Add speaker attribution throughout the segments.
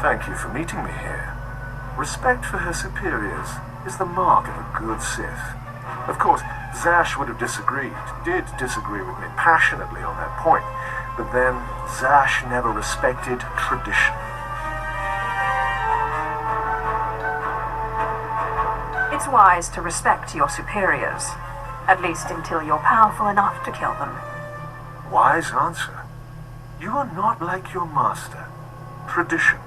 Speaker 1: Thank you for meeting me here. Respect for her superiors is the mark of a good Sith. Of course, Zash would have did disagree with me passionately on that point, but then Zash never respected tradition.
Speaker 2: It's wise to respect your superiors, at least until you're powerful enough to kill them.
Speaker 1: Wise answer. You are not like your master. Tradition,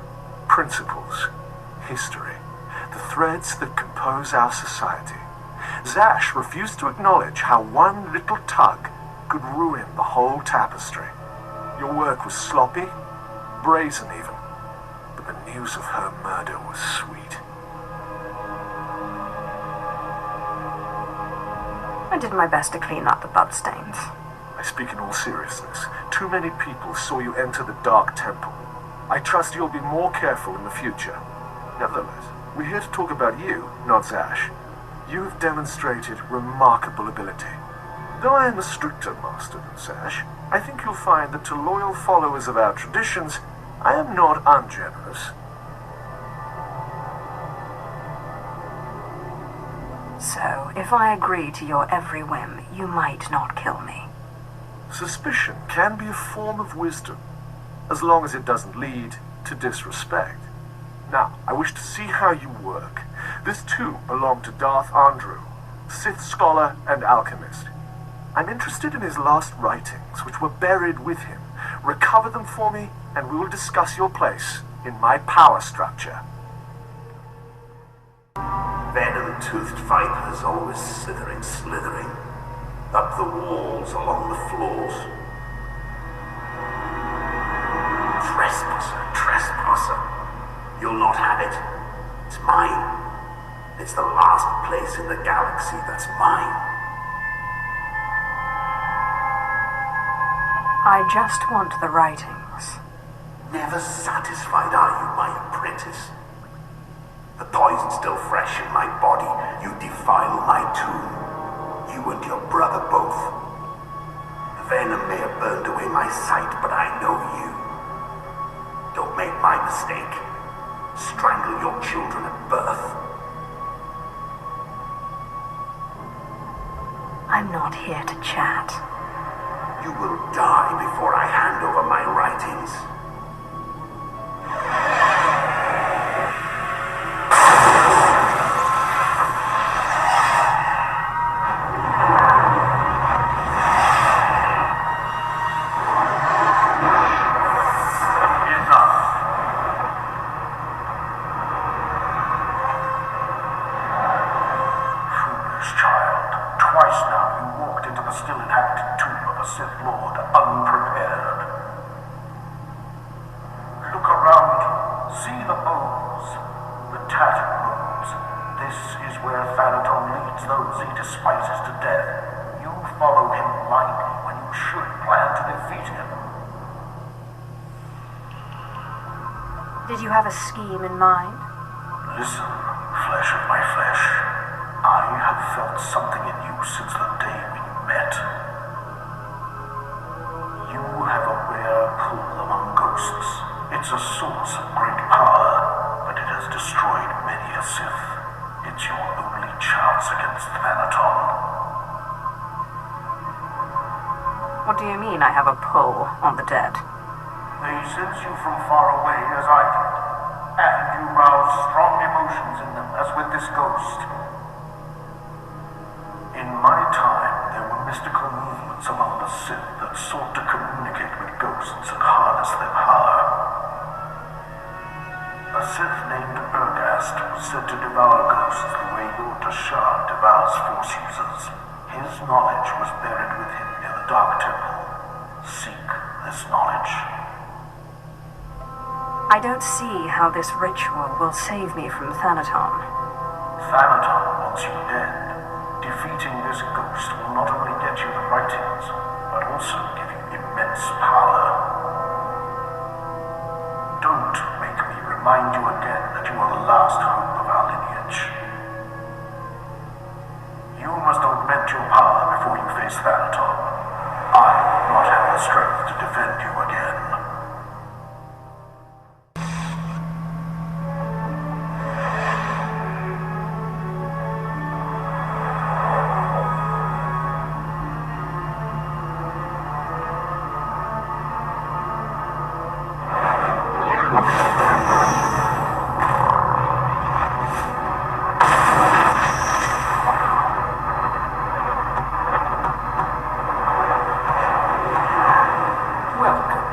Speaker 1: principles, history, the threads that compose our society. Zash refused to acknowledge how one little tug could ruin the whole tapestry. Your work was sloppy, brazen even, but the news of her murder was sweet.
Speaker 2: I did my best to clean up the bloodstains.
Speaker 1: I speak in all seriousness. Too many people saw you enter the Dark Temple. I trust you'll be more careful in the future. Nevertheless, we're here to talk about you, not Zash. You have demonstrated remarkable ability. Though I am a stricter master than Zash, I think you'll find that to loyal followers of our traditions, I am not ungenerous.
Speaker 2: So, if I agree to your every whim, you might not kill me.
Speaker 1: Suspicion can be a form of wisdom, as long as it doesn't lead to disrespect. Now, I wish to see how you work. This tomb belonged to Darth Andrew, Sith scholar and alchemist. I'm interested in his last writings, which were buried with him. Recover them for me, and we will discuss your place in my power structure.
Speaker 3: Venom-toothed vipers always slithering up the walls, along the floors. Trespasser. You'll not have it. It's mine. It's the last place in the galaxy that's mine.
Speaker 2: I just want the writings.
Speaker 3: Never satisfied are you, my apprentice? The poison's still fresh in my body. You defile my tomb. You and your brother both. The venom may have burned away my sight, but I know you. Don't make my mistake. Strangle your children at birth.
Speaker 2: I'm not here to chat.
Speaker 3: You will die before I hand over my writings.
Speaker 2: Did you have a scheme in mind?
Speaker 3: Listen, flesh of my flesh. I have felt something in you since the day we met. You have a rare pull among ghosts. It's a source of great power, but it has destroyed many a Sith. It's your only chance against Thanaton.
Speaker 2: What do you mean I have a pull on the dead?
Speaker 3: They sense you from far away as I did, and you rouse strong emotions in them as with this ghost. In my time, there were mystical movements among the Sith that sought to communicate with ghosts and harness their power. A Sith named Urgast was said to devour ghosts the way your Dashar devours Force users. His knowledge was buried with him near the Dark Temple. Seek this knowledge.
Speaker 2: I don't see how this ritual will save me from Thanaton.
Speaker 3: Thanaton wants you dead. Defeating this ghost will not only get you the writings, but also give you immense power. Don't make me remind you again that you are the last hope of our lineage. You must augment your power before you face Thanaton. I will not have the strength to defend you again. Welcome,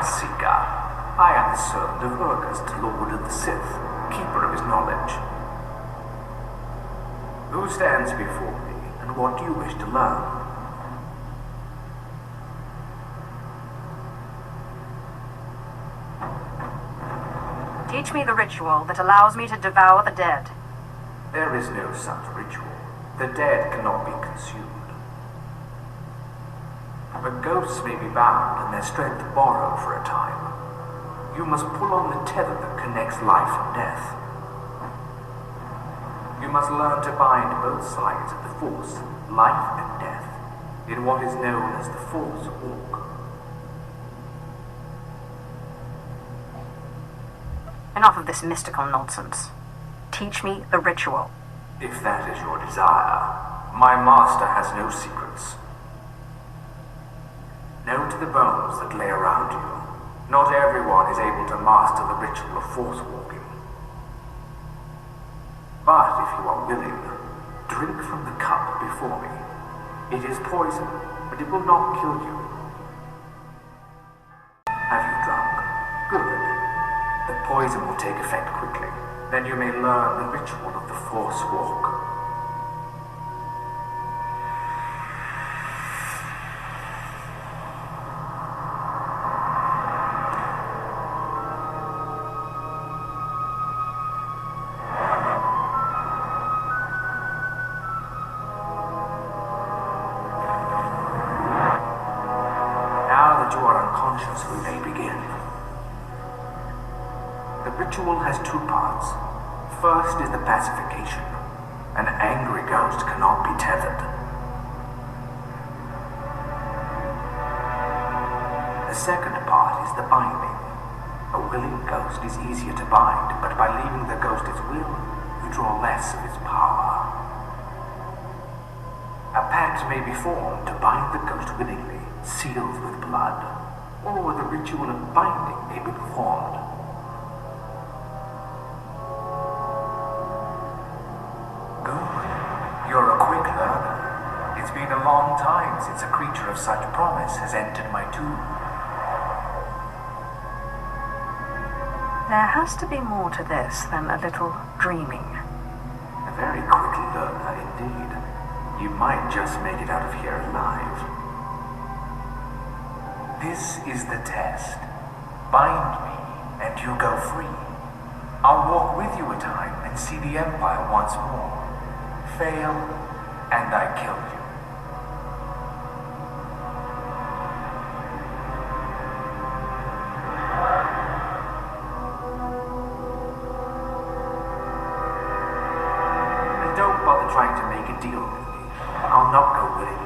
Speaker 3: Seeker. I am the servant of Urgust, Lord of the Sith, keeper of his knowledge. Who stands before me, and what do you wish to learn?
Speaker 2: Teach me the ritual that allows me to devour the dead.
Speaker 3: There is no such ritual. The dead cannot be consumed. But ghosts may be bound and their strength borrowed for a time. You must pull on the tether that connects life and death. You must learn to bind both sides of the Force, life and death, in what is known as the Force Walk.
Speaker 2: Enough of this mystical nonsense. Teach me the ritual.
Speaker 3: If that is your desire, my master has no secrets. Known to the bones that lay around you, not everyone is able to master the ritual of Force walking. But if you are willing, drink from the cup before me. It is poison, but it will not kill you. Have you drunk? Good. The poison will take effect quickly. Then you may learn the ritual of the Force Walk. Now that you are unconscious, we may begin. The ritual has two parts. First is the pacification. An angry ghost cannot be tethered. The second part is the binding. A willing ghost is easier to bind, but by leaving the ghost its will, you draw less of its power. A pact may be formed to bind the ghost willingly, sealed with blood, or the ritual of binding may be performed. You're a quick learner. It's been a long time since a creature of such promise has entered my tomb.
Speaker 2: There has to be more to this than a little dreaming.
Speaker 3: A very quick learner indeed. You might just make it out of here alive. This is the test. Bind me, and you go free. I'll walk with you a time and see the Empire once more. Fail, and I kill you. And don't bother trying to make a deal with me. I'll not go willingly.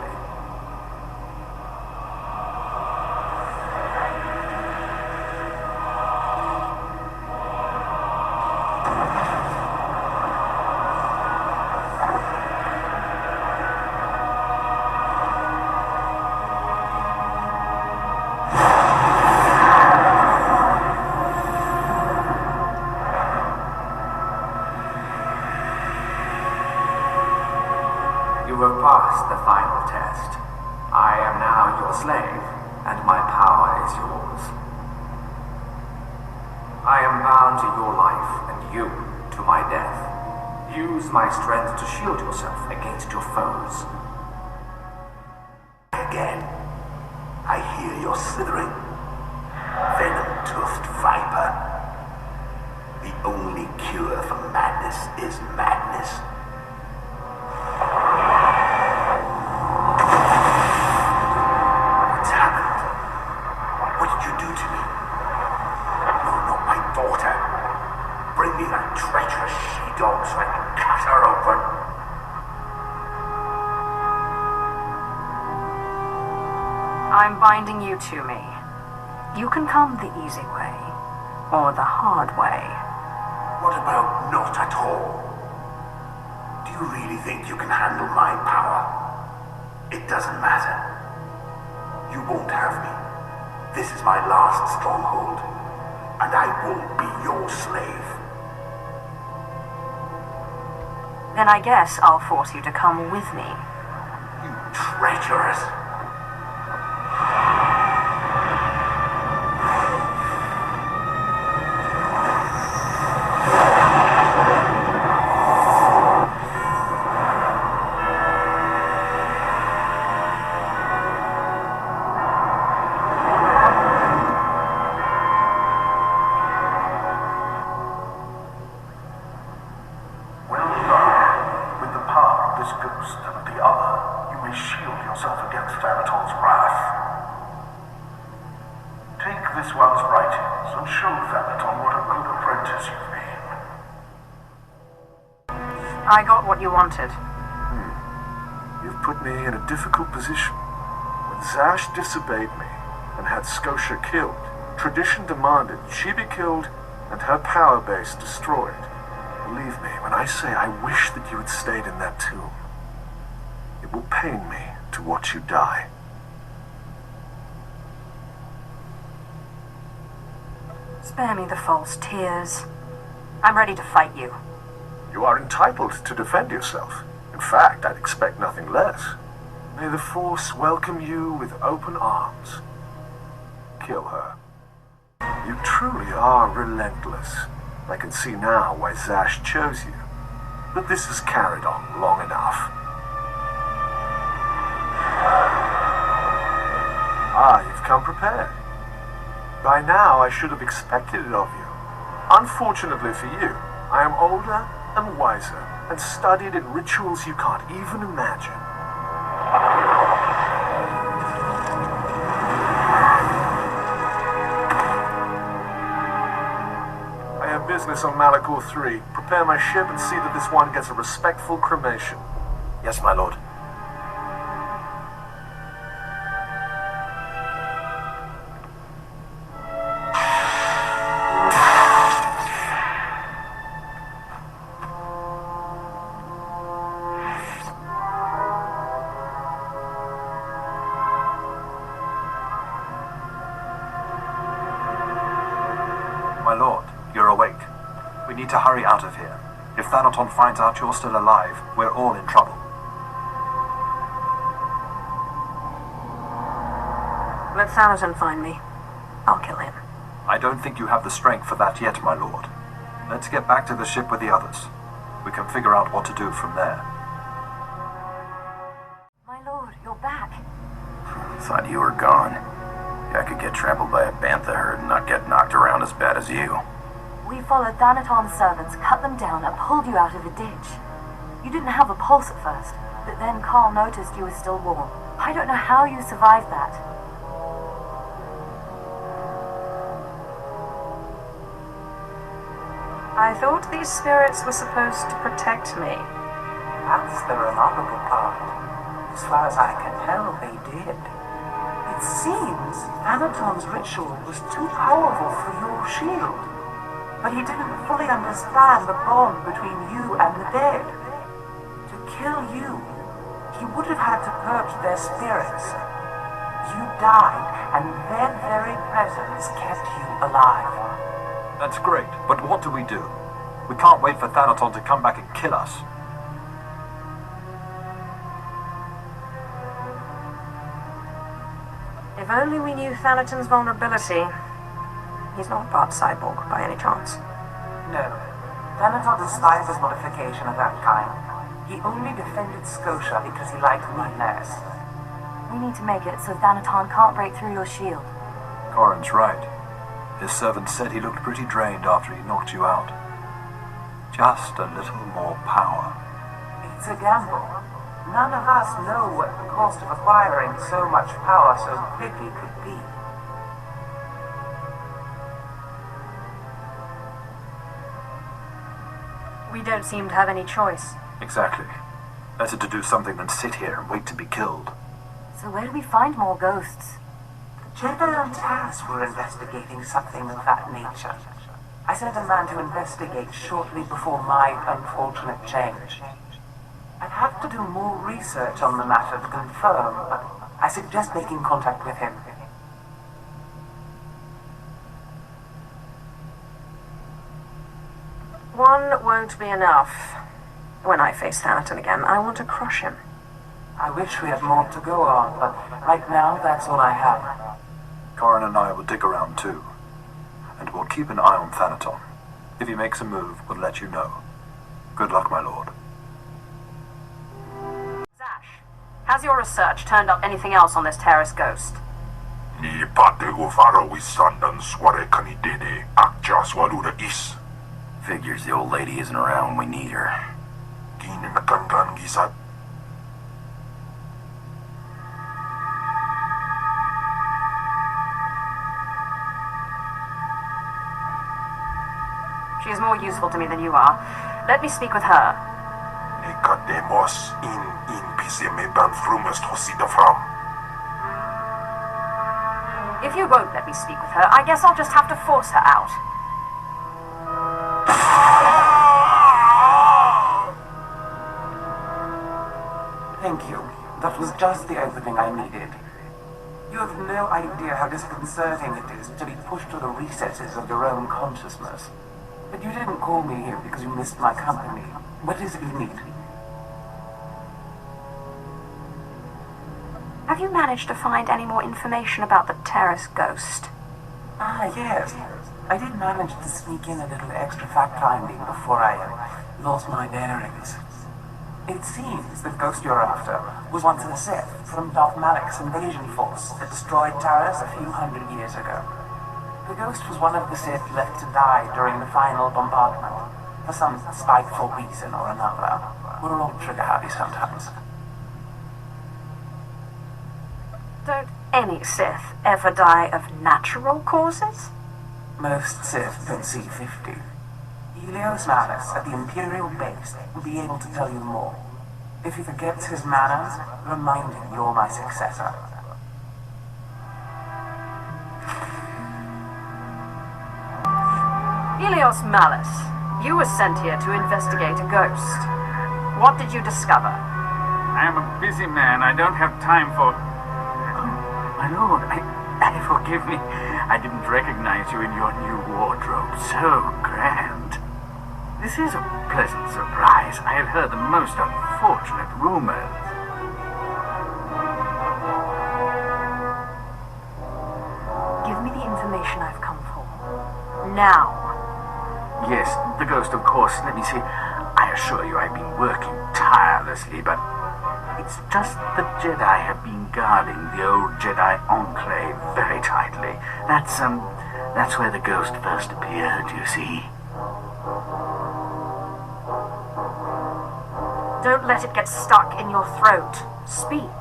Speaker 3: You have passed the final test. I am now your slave, and my power is yours. I am bound to your life, and you to my death. Use my strength to shield yourself against your foes. Again, I hear your slithering. Venom-toothed viper. The only cure for madness is madness. Bring me that treacherous she-dog so I can cut her open.
Speaker 2: I'm binding you to me. You can come the easy way, or the hard way.
Speaker 3: What about not at all? Do you really think you can handle my power? It doesn't matter. You won't have me. This is my last stronghold. and I won't be your slave.
Speaker 2: Then I guess I'll force you to come with me.
Speaker 3: You treacherous.
Speaker 2: I got what you wanted.
Speaker 1: You've put me in a difficult position. When Zash disobeyed me and had Scotia killed, tradition demanded she be killed and her power base destroyed. Believe me when I say I wish that you had stayed in that tomb. It will pain me to watch you die.
Speaker 2: Spare me the false tears. I'm ready to fight you.
Speaker 1: You are entitled to defend yourself. In fact, I'd expect nothing less. May the Force welcome you with open arms. Kill her. You truly are relentless. I can see now why Zash chose you. But this has carried on long enough. Ah, you've come prepared. By now, I should have expected it of you. Unfortunately for you, I am older and wiser, and studied in rituals you can't even imagine. I have business on Malachor 3. Prepare my ship and see that this one gets a respectful cremation.
Speaker 4: Yes, my lord. My lord, you're awake. We need to hurry out of here. If Thanaton finds out you're still alive, we're all in trouble.
Speaker 2: Let Thanaton find me. I'll kill him.
Speaker 4: I don't think you have the strength for that yet, my lord. Let's get back to the ship with the others. We can figure out what to do from there.
Speaker 2: My lord, you're back.
Speaker 5: Thought you were gone. I could get trampled by a bantha herd and not get knocked around as bad as you.
Speaker 2: We followed Thanaton's servants, cut them down, and pulled you out of a ditch. You didn't have a pulse at first, but then Carl noticed you were still warm. I don't know how you survived that. I thought these spirits were supposed to protect me.
Speaker 6: That's the remarkable part. As far as I can tell, they did. It seems Thanaton's ritual was too powerful for your shield. But he didn't fully understand the bond between you and the dead. To kill you, he would have had to purge their spirits. You died, and their very presence kept you alive.
Speaker 4: That's great, but what do? We can't wait for Thanaton to come back and kill us.
Speaker 2: If only we knew Thanaton's vulnerability. He's not part cyborg, by any chance.
Speaker 6: No, Thanaton despises modification of that kind. He only defended Scotia because he liked me less.
Speaker 2: We need to make it so Thanaton can't break through your shield.
Speaker 4: Corin's right. His servant said he looked pretty drained after he knocked you out. Just a little more power.
Speaker 6: It's a gamble. None of us know what the cost of acquiring so much power so quickly could be.
Speaker 2: We don't seem to have any choice.
Speaker 4: Exactly. Better to do something than sit here and wait to be killed.
Speaker 2: So where do we find more ghosts?
Speaker 6: The Jedi on task were investigating something of that nature. I sent a man to investigate shortly before my unfortunate change. I'd have to do more research on the matter to confirm, but I suggest making contact with him.
Speaker 7: One won't be enough. When I face Thanaton again, I want to crush him.
Speaker 6: I wish we had more to go on, but right now that's all I have.
Speaker 4: Corin and I will dig around too. And we'll keep an eye on Thanaton. If he makes a move, we'll let you know. Good luck, my lord.
Speaker 2: Zash, has your research turned up anything else on this terrorist ghost?
Speaker 3: Ni patego farawi sandan sware kanidede akja swaluda is.
Speaker 5: Figures the old lady isn't around when we need her.
Speaker 3: Ginin kangan gisat.
Speaker 2: She is more useful to me than you are. Let me speak with her.
Speaker 3: Nikademos in piseme ban frumest hosida fram.
Speaker 2: If you won't let me speak with her, I guess I'll just have to force her out.
Speaker 6: Thank you. That was just the opening I needed. You have no idea how disconcerting it is to be pushed to the recesses of your own consciousness. But you didn't call me here because you missed my company. What is it you need?
Speaker 2: Have you managed to find any more information about the terrorist ghost?
Speaker 6: Ah, yes. I did manage to sneak in a little extra fact-finding before I lost my bearings. It seems the ghost you're after was once a Sith from Darth Malik's invasion force that destroyed Taris a few hundred years ago. The ghost was one of the Sith left to die during the final bombardment. For some spiteful reason or another. We're all trigger-happy sometimes.
Speaker 2: Don't any Sith ever die of natural causes?
Speaker 6: Most Sith don't see 50. Helios Malus at the Imperial base will be able to tell you more. If he forgets his manners, remind him you're my successor.
Speaker 2: Helios Malus, you were sent here to investigate a ghost. What did you discover?
Speaker 8: I am a busy man. I don't have time for... Oh, my lord, forgive me. I didn't recognize you in your new wardrobe. So grand. This is a pleasant surprise. I have heard the most unfortunate rumors.
Speaker 2: Give me the information I've come for. Now.
Speaker 8: Yes, the ghost, of course. Let me see. I assure you I've been working tirelessly, but it's just the Jedi have been guarding the old Jedi Enclave very tightly. That's where the ghost first appeared, you see.
Speaker 2: Don't let it get stuck in your throat. Speak.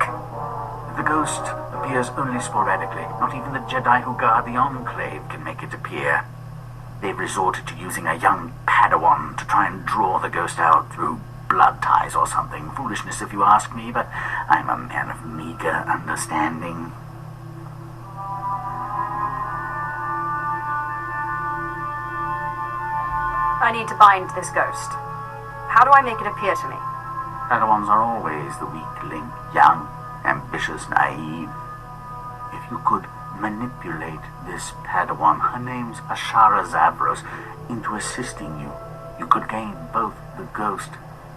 Speaker 8: The ghost appears only sporadically. Not even the Jedi who guard the Enclave can make it appear. They've resorted to using a young Padawan to try and draw the ghost out through blood ties or something. Foolishness if you ask me, but I'm a man of meager understanding.
Speaker 2: I need to bind this ghost. How do I make it appear to me?
Speaker 8: Padawans are always the weak link, young, ambitious, naive. If you could manipulate this Padawan, her name's Ashara Zavros, into assisting you, you could gain both the ghost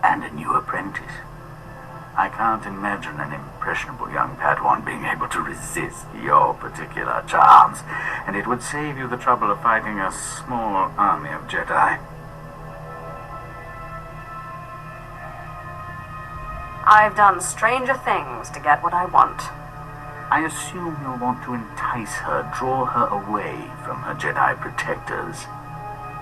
Speaker 8: and a new apprentice. I can't imagine an impressionable young Padawan being able to resist your particular charms, and it would save you the trouble of fighting a small army of Jedi.
Speaker 2: I've done stranger things to get what I want.
Speaker 8: I assume you'll want to entice her, draw her away from her Jedi protectors.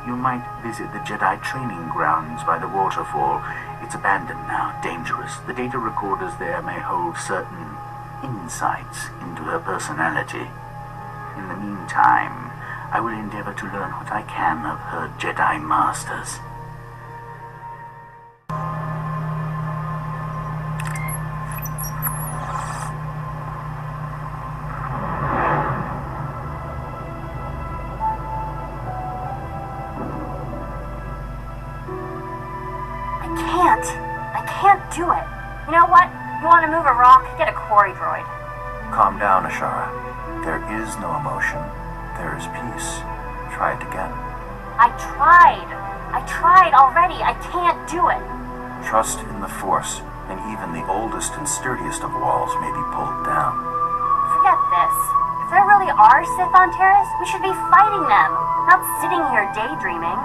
Speaker 8: You might visit the Jedi training grounds by the waterfall. It's abandoned now, dangerous. The data recorders there may hold certain insights into her personality. In the meantime, I will endeavor to learn what I can of her Jedi masters.
Speaker 2: I can't do it. You know what? You want to move a rock? Get a quarry droid.
Speaker 4: Calm down, Ashara. There is no emotion. There is peace. Try it again.
Speaker 2: I tried. I tried already. I can't do it.
Speaker 5: Trust in the Force, and even the oldest and sturdiest of walls may be pulled down.
Speaker 2: Forget this. If there really are Sith on Terrace, we should be fighting them, not sitting here daydreaming.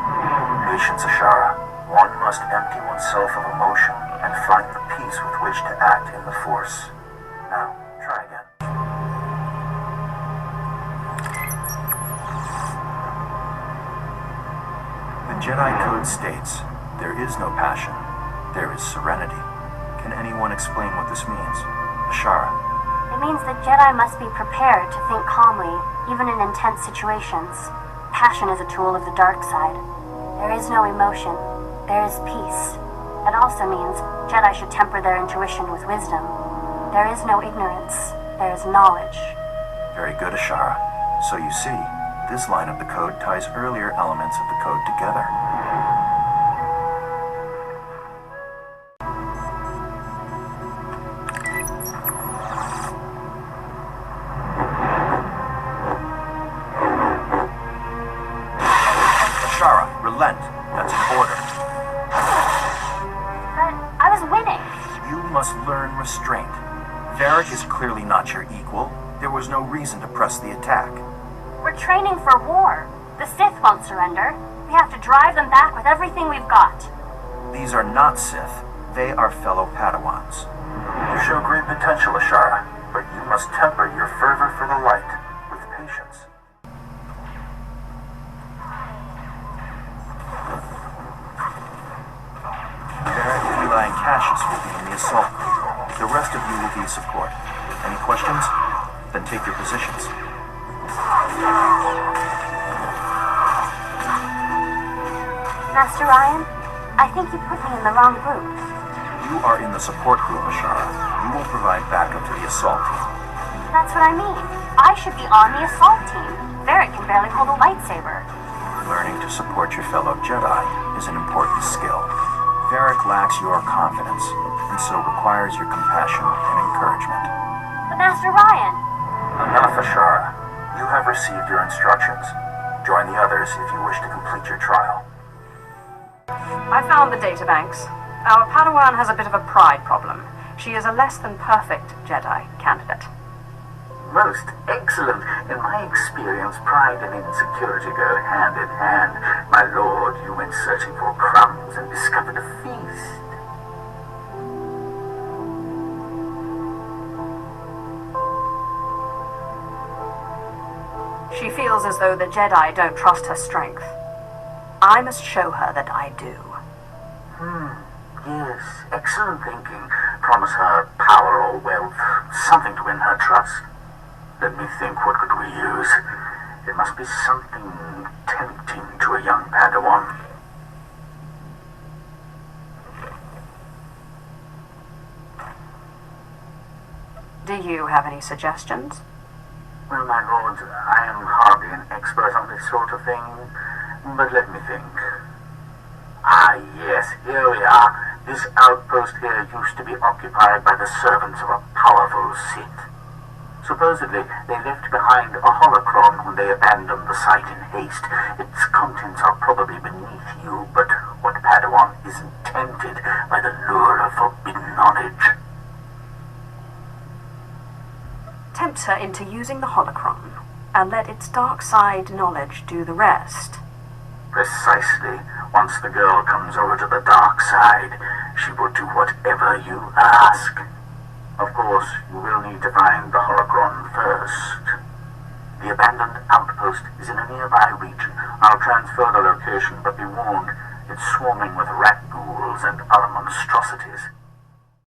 Speaker 4: Patience, Ashara. One must empty oneself of emotion and find the peace with which to act in the Force. Now, try again. The Jedi Code states, there is no passion, there is serenity. Can anyone explain what this means? Ashara.
Speaker 2: It means that Jedi must be prepared to think calmly, even in intense situations. Passion is a tool of the dark side. There is no emotion. There is peace. It also means Jedi should temper their intuition with wisdom. There is no ignorance. There is knowledge.
Speaker 5: Very good, Ashara. So you see, this line of the code ties earlier elements of the code together. Ashara, relent. That's an order.
Speaker 2: But I was winning.
Speaker 5: You must learn restraint. Varric is clearly not your equal. There was no reason to press the attack.
Speaker 2: We're training for war. The Sith won't surrender. We have to drive them back with everything we've got.
Speaker 5: These are not Sith. They are fellow Padawans.
Speaker 4: You show great potential, Ashara, but you must temper your fervor for the light with patience.
Speaker 5: Varric, Eli, and Cassius will be in the assault group. The rest of you will be support. Any questions? Then take your positions.
Speaker 2: Master Ryan, I think you put me in the wrong group.
Speaker 5: You are in the support group, Ashara. You will provide backup to the assault team.
Speaker 2: That's what I mean. I should be on the assault team. Varric can barely hold a lightsaber.
Speaker 5: Learning to support your fellow Jedi is an important skill. Varric lacks your confidence, and so requires your compassion and encouragement.
Speaker 2: But Master Ryan...
Speaker 4: Enough, Ashara. You have received your instructions. Join the others if you wish to complete your trial.
Speaker 7: I found the databanks. Our Padawan has a bit of a pride problem. She is a less than perfect Jedi candidate.
Speaker 8: Most excellent. In my experience, pride and insecurity go hand in hand. My lord, you went searching for crumbs and discovered a feast.
Speaker 7: She feels as though the Jedi don't trust her strength. I must show her that I do.
Speaker 8: Yes, excellent thinking. Promise her power or wealth, something to win her trust. Let me think, what could we use? It must be something tempting to a young Padawan.
Speaker 7: Do you have any suggestions?
Speaker 8: Well, my lord, I am hardly an expert on this sort of thing, but let me think. Ah, yes, here we are. This outpost here used to be occupied by the servants of a powerful Sith. Supposedly, they left behind a holocron when they abandoned the site in haste. Its contents are probably beneath you, but what Padawan isn't tempted by the lure of forbidden knowledge?
Speaker 7: Tempt her into using the holocron, and let its dark side knowledge do the rest.
Speaker 8: Precisely. Once the girl comes over to the dark side, she will do whatever you ask. Of course, you will need to find the holocron first. The abandoned outpost is in a nearby region. I'll transfer the location, but be warned, it's swarming with rat ghouls and other monstrosities.